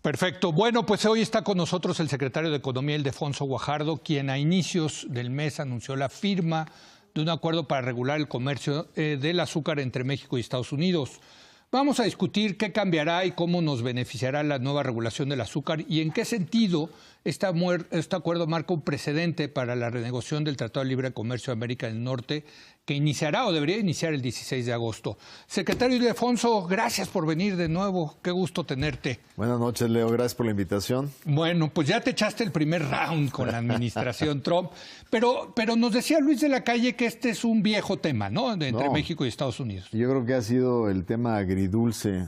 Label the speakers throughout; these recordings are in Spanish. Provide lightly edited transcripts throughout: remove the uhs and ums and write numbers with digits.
Speaker 1: Perfecto. Bueno, pues hoy está con nosotros el secretario de Economía, Ildefonso Guajardo, quien a inicios del mes anunció la firma de un acuerdo para regular el comercio del azúcar entre México y Estados Unidos. Vamos a discutir qué cambiará y cómo nos beneficiará la nueva regulación del azúcar y en qué sentido este acuerdo marca un precedente para la renegociación del Tratado de Libre Comercio de América del Norte, que iniciará o debería iniciar el 16 de agosto. Secretario Ildefonso, gracias por venir de nuevo. Qué gusto tenerte.
Speaker 2: Buenas noches, Leo. Gracias por la invitación.
Speaker 1: Bueno, pues ya te echaste el primer round con la administración Trump, pero nos decía Luis de la Calle que este es un viejo tema, ¿no? Entre México y Estados Unidos.
Speaker 2: Yo creo que ha sido el tema agridulce,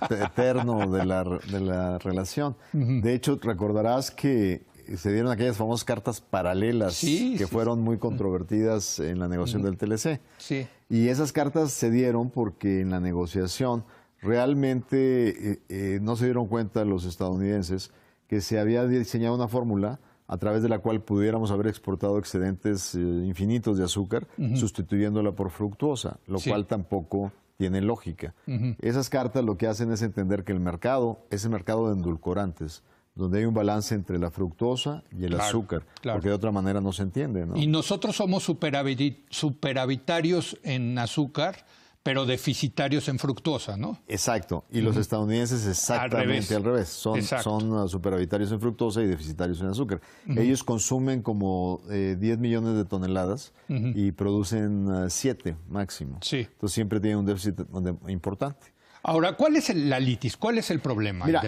Speaker 2: eterno de la relación. De hecho, recordarás que se dieron aquellas famosas cartas paralelas que fueron muy controvertidas en la negociación del TLC.
Speaker 1: Sí.
Speaker 2: Y esas cartas se dieron porque en la negociación realmente no se dieron cuenta los estadounidenses que se había diseñado una fórmula a través de la cual pudiéramos haber exportado excedentes infinitos de azúcar, sustituyéndola por fructuosa, lo cual tampoco tiene lógica. Esas cartas lo que hacen es entender que el mercado es el mercado de endulcorantes, donde hay un balance entre la fructosa y el azúcar, porque de otra manera no se entiende, ¿no?
Speaker 1: Y nosotros somos superavitarios en azúcar, pero deficitarios en fructosa, ¿no?
Speaker 2: Exacto, y los estadounidenses exactamente al revés. Son superavitarios en fructosa y deficitarios en azúcar. Ellos consumen como 10 millones de toneladas y producen 7 máximo. Entonces siempre tienen un déficit importante.
Speaker 1: Ahora, ¿cuál es la litis? ¿Cuál es el problema?
Speaker 2: Mira,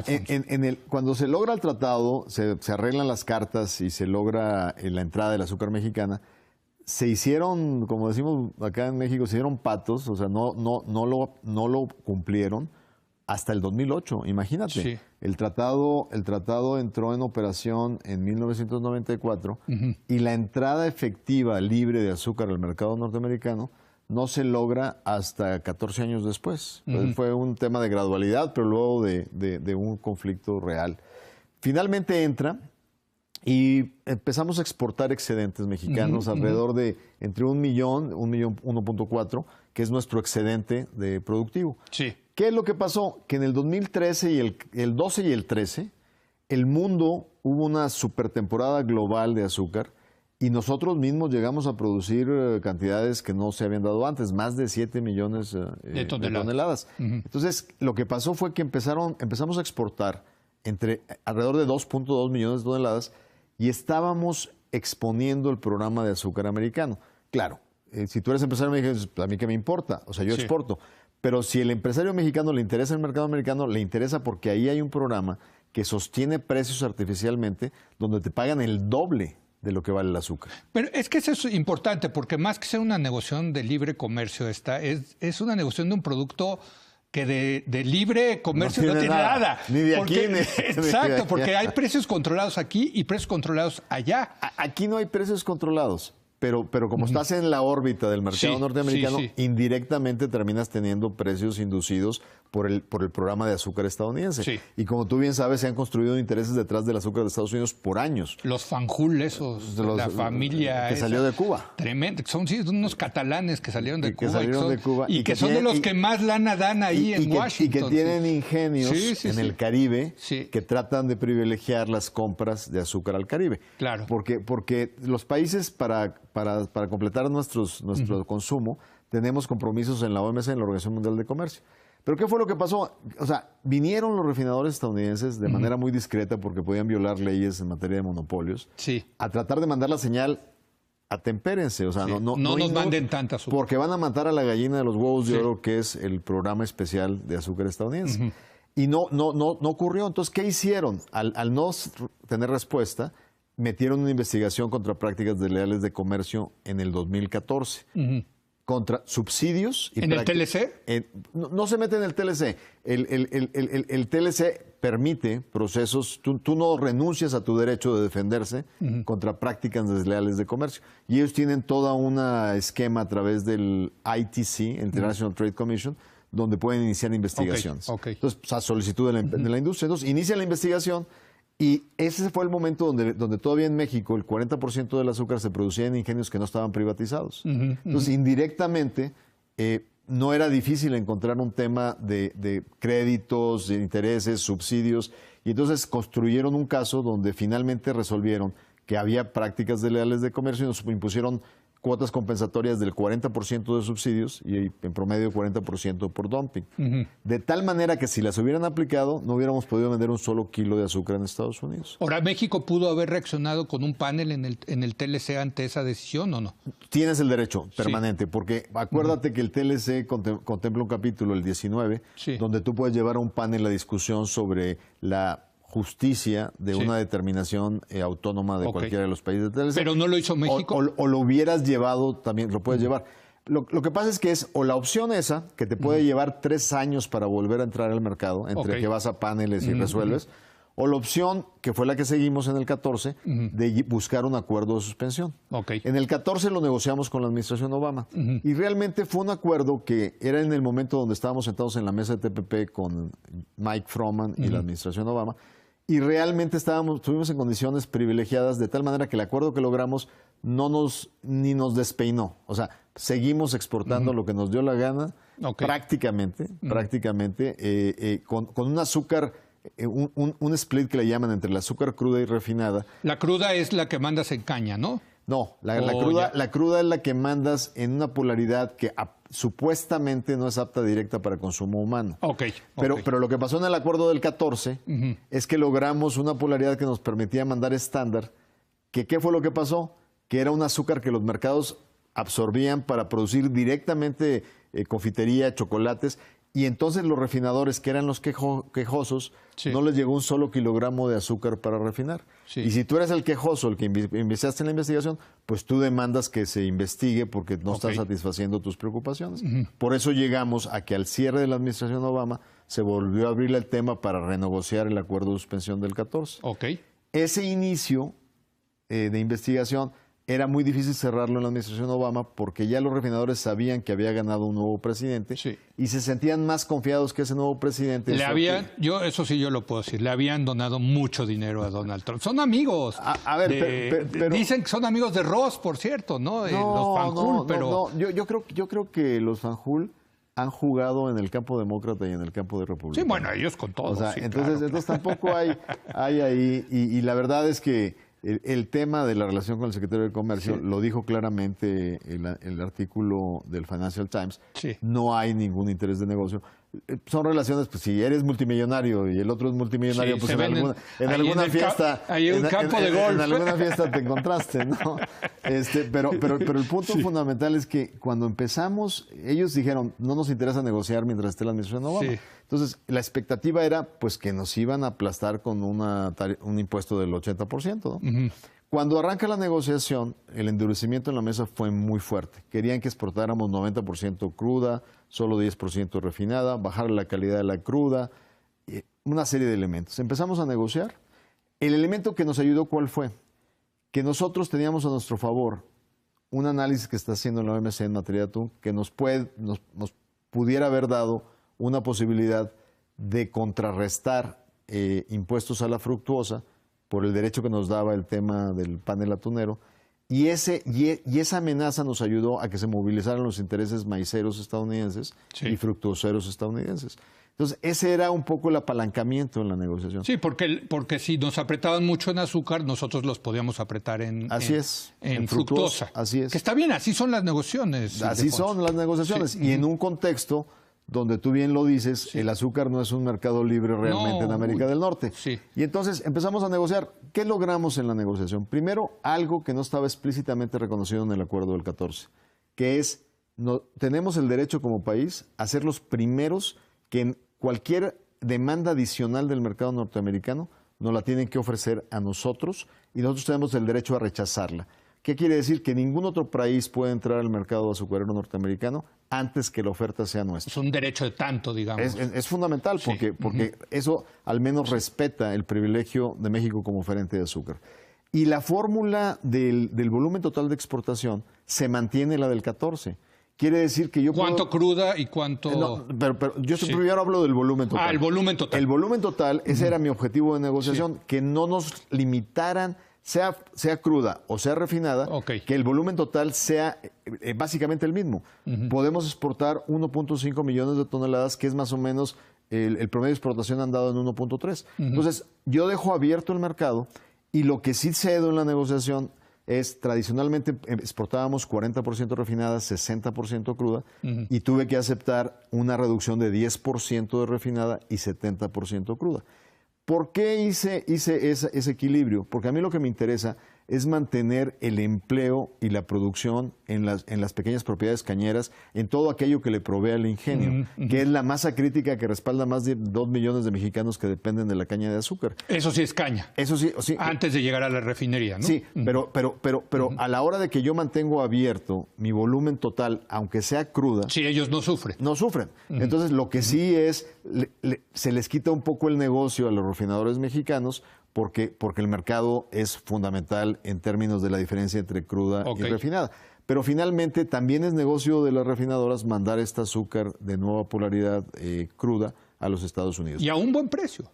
Speaker 2: cuando se logra el tratado, se arreglan las cartas y se logra la entrada del azúcar mexicana, se hicieron, como decimos acá en México, se hicieron patos, o sea, no lo cumplieron hasta el 2008, imagínate.
Speaker 1: Sí.
Speaker 2: El tratado entró en operación en 1994 y la entrada efectiva libre de azúcar al mercado norteamericano no se logra hasta 14 años después. Fue un tema de gradualidad, pero luego de un conflicto real. Finalmente entra y empezamos a exportar excedentes mexicanos, alrededor de entre 1 millón, 1.4, que es nuestro excedente de productivo.
Speaker 1: Sí.
Speaker 2: ¿Qué es lo que pasó? Que en el 2013 y el 12 y el 13, el mundo hubo una supertemporada global de azúcar, y nosotros mismos llegamos a producir cantidades que no se habían dado antes, más de 7 millones de toneladas. Entonces, lo que pasó fue que empezamos a exportar alrededor de 2.2 millones de toneladas y estábamos exponiendo el programa de azúcar americano. Claro, si tú eres empresario mexicano, dices, a mí qué me importa, o sea, yo exporto. Pero si el empresario mexicano le interesa el mercado americano, le interesa porque ahí hay un programa que sostiene precios artificialmente, donde te pagan el doble de lo que vale el azúcar.
Speaker 1: Pero es que eso es importante, porque más que ser una negociación de libre comercio, es una negociación de un producto que de libre comercio no tiene nada.
Speaker 2: Ni de aquí, ni
Speaker 1: exacto, porque hay precios controlados aquí y precios controlados allá.
Speaker 2: Aquí no hay precios controlados. Pero como estás en la órbita del mercado norteamericano, indirectamente terminas teniendo precios inducidos por el programa de azúcar estadounidense. Y como tú bien sabes, se han construido intereses detrás del azúcar de Estados Unidos por años.
Speaker 1: Los Fanjul, esos, la familia
Speaker 2: que salió de Cuba.
Speaker 1: Tremendo. Son unos catalanes que salieron de Cuba. Y que son de los que más lana dan ahí en Washington.
Speaker 2: Y que tienen ingenios en el Caribe que tratan de privilegiar las compras de azúcar al Caribe.
Speaker 1: Claro.
Speaker 2: Porque los países para completar nuestro consumo, tenemos compromisos en la OMC, en la Organización Mundial de Comercio. ¿Pero qué fue lo que pasó? O sea, vinieron los refinadores estadounidenses de manera muy discreta, porque podían violar leyes en materia de monopolios, a tratar de mandar la señal, atempérense, o sea, no
Speaker 1: nos manden tanta azúcar.
Speaker 2: Porque van a matar a la gallina de los huevos de oro, que es el programa especial de azúcar estadounidense. Y no ocurrió. Entonces, ¿qué hicieron? Al no tener respuesta, metieron una investigación contra prácticas desleales de comercio en el 2014. Contra subsidios.
Speaker 1: ¿En el TLC?
Speaker 2: No se mete en el TLC. El TLC permite procesos. Tú no renuncias a tu derecho de defenderse contra prácticas desleales de comercio. Y ellos tienen toda una esquema a través del ITC, International Trade Commission, donde pueden iniciar investigaciones. Entonces, a solicitud de la industria. Entonces, inicia la investigación. Y ese fue el momento donde todavía en México el 40% del azúcar se producía en ingenios que no estaban privatizados. Entonces, indirectamente, no era difícil encontrar un tema de créditos, de intereses, subsidios, Y entonces construyeron un caso donde finalmente resolvieron que había prácticas desleales de comercio y nos impusieron cuotas compensatorias del 40% de subsidios y en promedio 40% por dumping. De tal manera que si las hubieran aplicado, no hubiéramos podido vender un solo kilo de azúcar en Estados Unidos.
Speaker 1: Ahora, ¿México pudo haber reaccionado con un panel en el TLC ante esa decisión o no?
Speaker 2: Tienes el derecho permanente, porque acuérdate que el TLC contempla un capítulo, el 19, donde tú puedes llevar a un panel la discusión sobre la justicia de una determinación autónoma de cualquiera de los países del TLC.
Speaker 1: Pero no lo hizo México.
Speaker 2: O lo hubieras llevado, también lo puedes llevar. Lo que pasa es que es o la opción esa, que te puede llevar 3 años para volver a entrar al mercado, entre que vas a paneles y resuelves, o la opción, que fue la que seguimos en el 14, de buscar un acuerdo de suspensión. En el 14 lo negociamos con la administración Obama. Y realmente fue un acuerdo que era en el momento donde estábamos sentados en la mesa de TPP con Mike Froman y la administración Obama. Y realmente estuvimos en condiciones privilegiadas de tal manera que el acuerdo que logramos ni nos despeinó. O sea, seguimos exportando lo que nos dio la gana, prácticamente, con un azúcar, un split que le llaman entre el azúcar cruda y refinada.
Speaker 1: La cruda es la que mandas en caña, ¿no?
Speaker 2: No, la cruda es la que mandas en una polaridad que supuestamente no es apta directa para consumo humano. Pero lo que pasó en el acuerdo del 14 es que logramos una polaridad que nos permitía mandar estándar. ¿Qué fue lo que pasó? Que era un azúcar que los mercados absorbían para producir directamente confitería, chocolates, y entonces los refinadores, que eran los quejosos, no les llegó un solo kilogramo de azúcar para refinar. Y si tú eres el quejoso, el que investigaste en la investigación, pues tú demandas que se investigue porque no estás satisfaciendo tus preocupaciones. Por eso llegamos a que al cierre de la administración Obama se volvió a abrir el tema para renegociar el acuerdo de suspensión del 14. Ese inicio de investigación era muy difícil cerrarlo en la administración Obama porque ya los refinadores sabían que había ganado un nuevo presidente y se sentían más confiados que ese nuevo presidente.
Speaker 1: Eso sí yo lo puedo decir, le habían donado mucho dinero a Donald Trump. Son amigos. Pero dicen que son amigos de Ross, por cierto, ¿no? Los Fanjul,
Speaker 2: yo creo que los Fanjul han jugado en el campo demócrata y en el campo de republicano.
Speaker 1: Sí, bueno, ellos con todos.
Speaker 2: Entonces tampoco hay ahí, y la verdad es que el tema de la relación con el secretario de Comercio lo dijo claramente el artículo del Financial Times. No hay ningún interés de negocio. Son relaciones, pues si eres multimillonario y el otro es multimillonario, pues en alguna fiesta, en alguna fiesta te encontraste, ¿no? Pero el punto fundamental es que cuando empezamos, ellos dijeron, no nos interesa negociar mientras esté la administración Obama. Entonces, la expectativa era pues que nos iban a aplastar con un impuesto del 80%, ¿no? Cuando arranca la negociación, el endurecimiento en la mesa fue muy fuerte. Querían que exportáramos 90% cruda, solo 10% refinada, bajar la calidad de la cruda, una serie de elementos. Empezamos a negociar. El elemento que nos ayudó, ¿cuál fue? Que nosotros teníamos a nuestro favor un análisis que está haciendo la OMC en materia de atún que nos pudiera haber dado una posibilidad de contrarrestar impuestos a la fructuosa por el derecho que nos daba el tema del panel atunero, y esa amenaza nos ayudó a que se movilizaran los intereses maiceros estadounidenses y fructuoseros estadounidenses. Entonces, ese era un poco el apalancamiento en la negociación.
Speaker 1: Sí, porque si nos apretaban mucho en azúcar, nosotros los podíamos apretar en fructosa.
Speaker 2: Así es.
Speaker 1: Que está bien, así son las negociaciones.
Speaker 2: Así son las negociaciones. Y en un contexto donde tú bien lo dices, el azúcar no es un mercado libre realmente en América del Norte. Y entonces empezamos a negociar. ¿Qué logramos en la negociación? Primero, algo que no estaba explícitamente reconocido en el acuerdo del 14, que es, tenemos el derecho como país a ser los primeros que en cualquier demanda adicional del mercado norteamericano nos la tienen que ofrecer a nosotros y nosotros tenemos el derecho a rechazarla. ¿Qué quiere decir? Que ningún otro país puede entrar al mercado azucarero norteamericano antes que la oferta sea nuestra.
Speaker 1: Es un derecho de tanto, digamos.
Speaker 2: Es fundamental porque eso al menos respeta el privilegio de México como oferente de azúcar. Y la fórmula del volumen total de exportación se mantiene la del 14. Quiere decir que yo
Speaker 1: ¿Cuánto cruda y cuánto...?
Speaker 2: No, pero yo primero hablo del volumen total.
Speaker 1: El volumen total.
Speaker 2: El volumen total, ese era mi objetivo de negociación, que no nos limitaran, sea cruda o sea refinada, que el volumen total sea básicamente el mismo. Podemos exportar 1.5 millones de toneladas, que es más o menos el promedio de exportación ha andado en 1.3. Entonces, yo dejo abierto el mercado y lo que sí cedo en la negociación es, tradicionalmente exportábamos 40% refinada, 60% cruda, y tuve que aceptar una reducción de 10% de refinada y 70% cruda. ¿Por qué hice ese equilibrio? Porque a mí lo que me interesa es mantener el empleo y la producción en las pequeñas propiedades cañeras, en todo aquello que le provee al ingenio, que es la masa crítica que respalda más de 2 millones de mexicanos que dependen de la caña de azúcar.
Speaker 1: Eso sí es caña.
Speaker 2: Eso sí.
Speaker 1: Antes de llegar a la refinería, ¿no?
Speaker 2: Sí, pero a la hora de que yo mantengo abierto mi volumen total, aunque sea cruda...
Speaker 1: Sí, ellos no sufren.
Speaker 2: No sufren. Entonces, lo que sí es, se les quita un poco el negocio a los refinadores mexicanos, porque el mercado es fundamental en términos de la diferencia entre cruda y refinada. Pero finalmente también es negocio de las refinadoras mandar este azúcar de nueva polaridad cruda a los Estados Unidos.
Speaker 1: Y a un buen precio.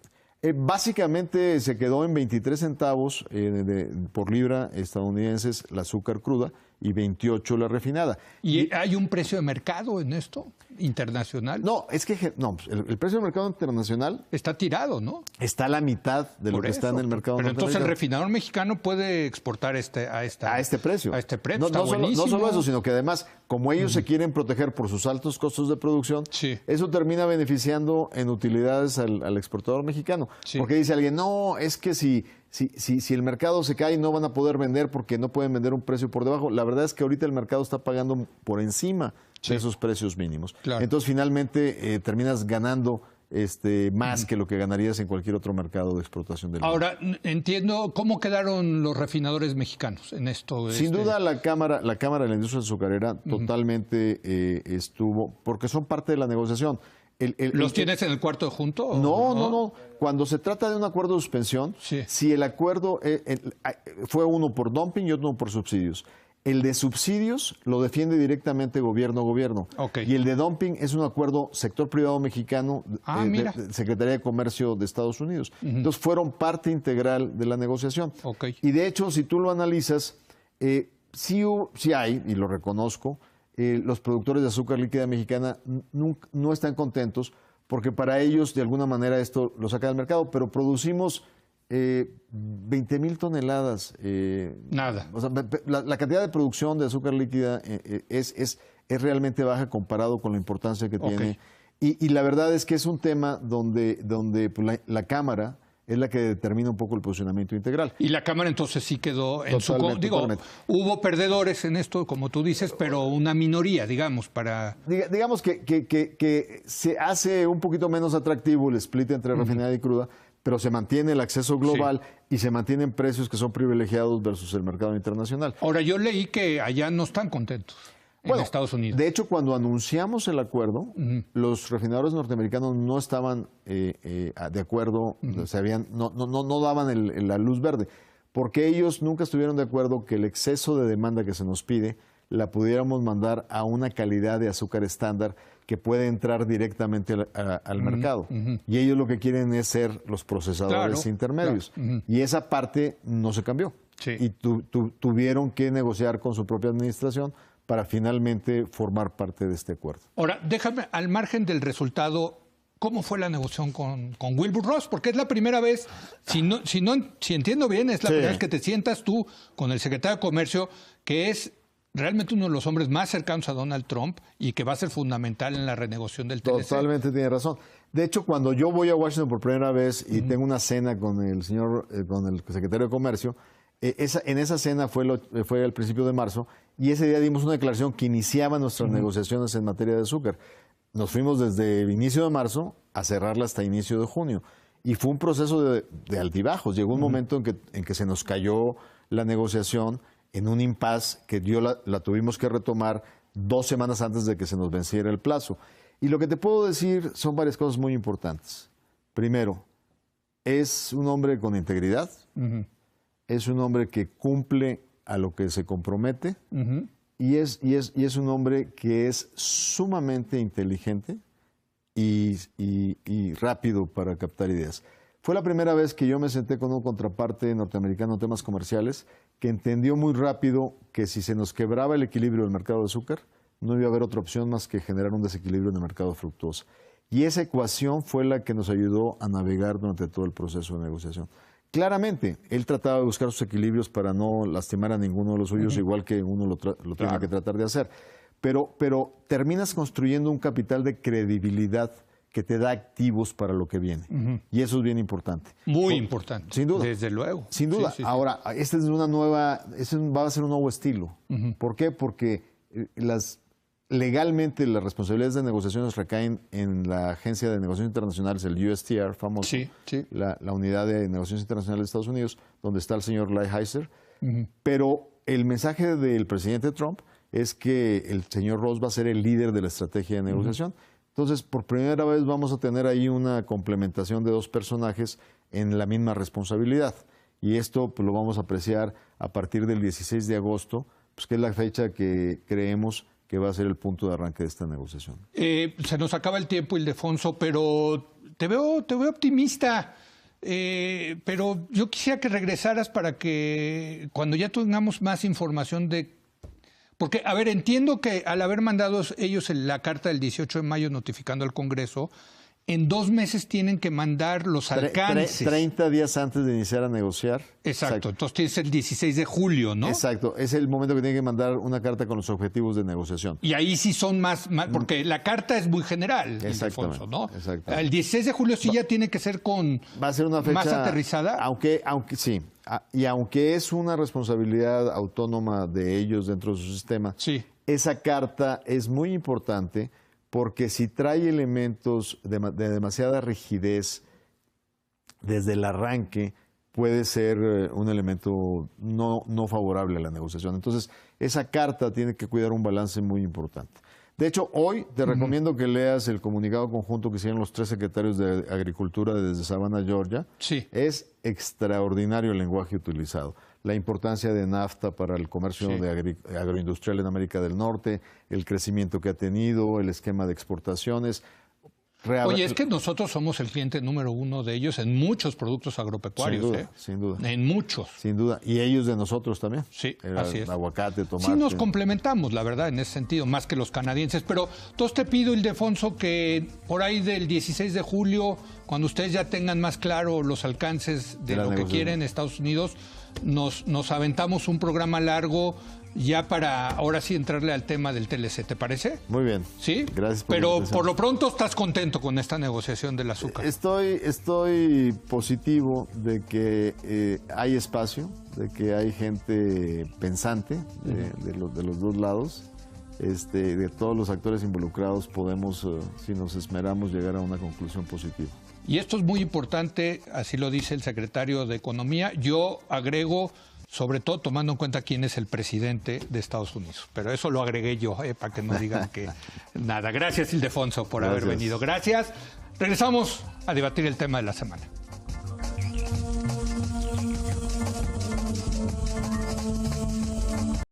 Speaker 2: Básicamente se quedó en 23 centavos por libra estadounidenses la azúcar cruda y 28 la refinada.
Speaker 1: ¿Y hay un precio de mercado en esto, internacional?
Speaker 2: No, es que el precio de mercado internacional...
Speaker 1: Está tirado, ¿no?
Speaker 2: Está a la mitad de lo que está en el mercado
Speaker 1: Pero
Speaker 2: norteamericano.
Speaker 1: entonces el refinador mexicano puede exportar a este precio.
Speaker 2: No,
Speaker 1: está
Speaker 2: no
Speaker 1: buenísimo.
Speaker 2: solo eso, sino que además, como ellos se quieren proteger por sus altos costos de producción, eso termina beneficiando en utilidades al exportador mexicano. Porque dice alguien, no, es que si el mercado se cae no van a poder vender porque no pueden vender un precio por debajo. La verdad es que ahorita el mercado está pagando por encima de esos precios mínimos. Claro. Entonces finalmente terminas ganando más que lo que ganarías en cualquier otro mercado de exportación del mundo.
Speaker 1: Ahora, entiendo, ¿cómo quedaron los refinadores mexicanos en esto?
Speaker 2: Sin duda la Cámara de la Industria Azucarera totalmente estuvo, porque son parte de la negociación.
Speaker 1: ¿Los tienes en el cuarto junto?
Speaker 2: No. Cuando se trata de un acuerdo de suspensión, si el acuerdo fue uno por dumping y otro por subsidios. El de subsidios lo defiende directamente gobierno. Y el de dumping es un acuerdo sector privado mexicano, de Secretaría de Comercio de Estados Unidos. Entonces fueron parte integral de la negociación. Y de hecho, si tú lo analizas, sí hay, y lo reconozco, los productores de azúcar líquida mexicana no están contentos porque para ellos de alguna manera esto lo saca del mercado, pero producimos 20,000 toneladas.
Speaker 1: Nada.
Speaker 2: O sea, la cantidad de producción de azúcar líquida es realmente baja comparado con la importancia que tiene. Y la verdad es que es un tema donde pues, la Cámara es la que determina un poco el posicionamiento integral.
Speaker 1: Y la Cámara entonces sí quedó en totalmente. Hubo perdedores en esto, como tú dices, pero una minoría, digamos, para...
Speaker 2: Digamos que se hace un poquito menos atractivo el split entre refinada y cruda, pero se mantiene el acceso global y se mantienen precios que son privilegiados versus el mercado internacional.
Speaker 1: Ahora, yo leí que allá no están contentos. En Estados Unidos.
Speaker 2: De hecho, cuando anunciamos el acuerdo, los refinadores norteamericanos no estaban de acuerdo, no daban la luz verde, porque ellos nunca estuvieron de acuerdo que el exceso de demanda que se nos pide la pudiéramos mandar a una calidad de azúcar estándar que puede entrar directamente al mercado. Y ellos lo que quieren es ser los procesadores intermedios. Y esa parte no se cambió. Y tuvieron que negociar con su propia administración para finalmente formar parte de este acuerdo.
Speaker 1: Ahora, déjame, al margen del resultado, ¿cómo fue la negociación con Wilbur Ross? Porque es la primera vez, si entiendo bien, es la primera vez que te sientas tú con el secretario de Comercio, que es realmente uno de los hombres más cercanos a Donald Trump y que va a ser fundamental en la renegociación del TLC.
Speaker 2: Totalmente tiene razón. De hecho, cuando yo voy a Washington por primera vez y tengo una cena con el secretario de Comercio, en esa cena fue al principio de marzo y ese día dimos una declaración que iniciaba nuestras negociaciones en materia de azúcar. Nos fuimos desde el inicio de marzo a cerrarla hasta inicio de junio. Y fue un proceso de altibajos. Llegó un momento en que se nos cayó la negociación en un impasse que la tuvimos que retomar 2 semanas antes de que se nos venciera el plazo. Y lo que te puedo decir son varias cosas muy importantes. Primero, es un hombre con integridad. Es un hombre que cumple a lo que se compromete y es un hombre que es sumamente inteligente y rápido para captar ideas. Fue la primera vez que yo me senté con un contraparte norteamericano en temas comerciales que entendió muy rápido que si se nos quebraba el equilibrio del mercado de azúcar, no iba a haber otra opción más que generar un desequilibrio en el mercado de fructosa. Y esa ecuación fue la que nos ayudó a navegar durante todo el proceso de negociación. Claramente, él trataba de buscar sus equilibrios para no lastimar a ninguno de los suyos, igual que uno lo tiene que tratar de hacer. Pero terminas construyendo un capital de credibilidad que te da activos para lo que viene. Y eso es bien importante.
Speaker 1: Muy importante.
Speaker 2: Sin duda.
Speaker 1: Desde luego.
Speaker 2: Sin duda.
Speaker 1: Sí, sí, sí.
Speaker 2: Ahora, este va a ser un nuevo estilo. ¿Por qué? Porque legalmente las responsabilidades de negociaciones recaen en la Agencia de Negociaciones Internacionales, el USTR, famoso,
Speaker 1: Sí.
Speaker 2: la unidad de negociaciones internacionales de Estados Unidos, donde está el señor Lighthizer. Pero el mensaje del presidente Trump es que el señor Ross va a ser el líder de la estrategia de negociación. Entonces, por primera vez vamos a tener ahí una complementación de dos personajes en la misma responsabilidad. Y esto pues, lo vamos a apreciar a partir del 16 de agosto, pues, que es la fecha que creemos que va a ser el punto de arranque de esta negociación.
Speaker 1: Se nos acaba el tiempo, Ildefonso, pero te veo optimista. Pero yo quisiera que regresaras para que cuando ya tengamos más información de... Porque, a ver, entiendo que al haber mandado ellos la carta del 18 de mayo notificando al Congreso, en 2 meses tienen que mandar los alcances.
Speaker 2: 30 días antes de iniciar a negociar.
Speaker 1: Exacto. Entonces tienes el 16 de julio, ¿no?
Speaker 2: Exacto, es el momento que tienen que mandar una carta con los objetivos de negociación.
Speaker 1: Y ahí sí son más porque la carta es muy general, Ildefonso, ¿no?
Speaker 2: Exactamente.
Speaker 1: El 16 de julio sí ya tiene que ser
Speaker 2: va a ser una fecha
Speaker 1: más aterrizada.
Speaker 2: Aunque sí, y aunque es una responsabilidad autónoma de ellos dentro de su sistema,
Speaker 1: Sí.
Speaker 2: esa carta es muy importante porque si trae elementos de demasiada rigidez desde el arranque, puede ser un elemento no favorable a la negociación. Entonces, esa carta tiene que cuidar un balance muy importante. De hecho, hoy te recomiendo que leas el comunicado conjunto que hicieron los 3 secretarios de Agricultura desde Savannah, Georgia.
Speaker 1: Sí.
Speaker 2: Es extraordinario el lenguaje utilizado. La importancia de NAFTA para el comercio agroindustrial en América del Norte, el crecimiento que ha tenido, el esquema de exportaciones.
Speaker 1: Oye, es que nosotros somos el cliente número 1 de ellos en muchos productos agropecuarios.
Speaker 2: Sin duda, sin duda.
Speaker 1: En muchos.
Speaker 2: Sin duda. Y ellos de nosotros también.
Speaker 1: Sí, así es.
Speaker 2: Aguacate, tomate.
Speaker 1: Sí nos complementamos, la verdad, en ese sentido, más que los canadienses. Pero entonces te pido, Ildefonso, que por ahí del 16 de julio, cuando ustedes ya tengan más claro los alcances de lo que quieren Estados Unidos, nos aventamos un programa largo ya para ahora sí entrarle al tema del TLC, ¿te parece?
Speaker 2: Muy bien.
Speaker 1: ¿Sí?
Speaker 2: Gracias por la
Speaker 1: Pero
Speaker 2: invitación.
Speaker 1: por lo pronto estás contento con esta negociación del azúcar.
Speaker 2: Estoy positivo de que hay espacio, de que hay gente pensante de los dos lados. De todos los actores involucrados podemos, si nos esmeramos, llegar a una conclusión positiva.
Speaker 1: Y esto es muy importante, así lo dice el secretario de Economía. Yo agrego, sobre todo tomando en cuenta quién es el presidente de Estados Unidos. Pero eso lo agregué yo, para que no digan que nada. Gracias, Ildefonso, por haber venido. Gracias. Regresamos a debatir el tema de la semana.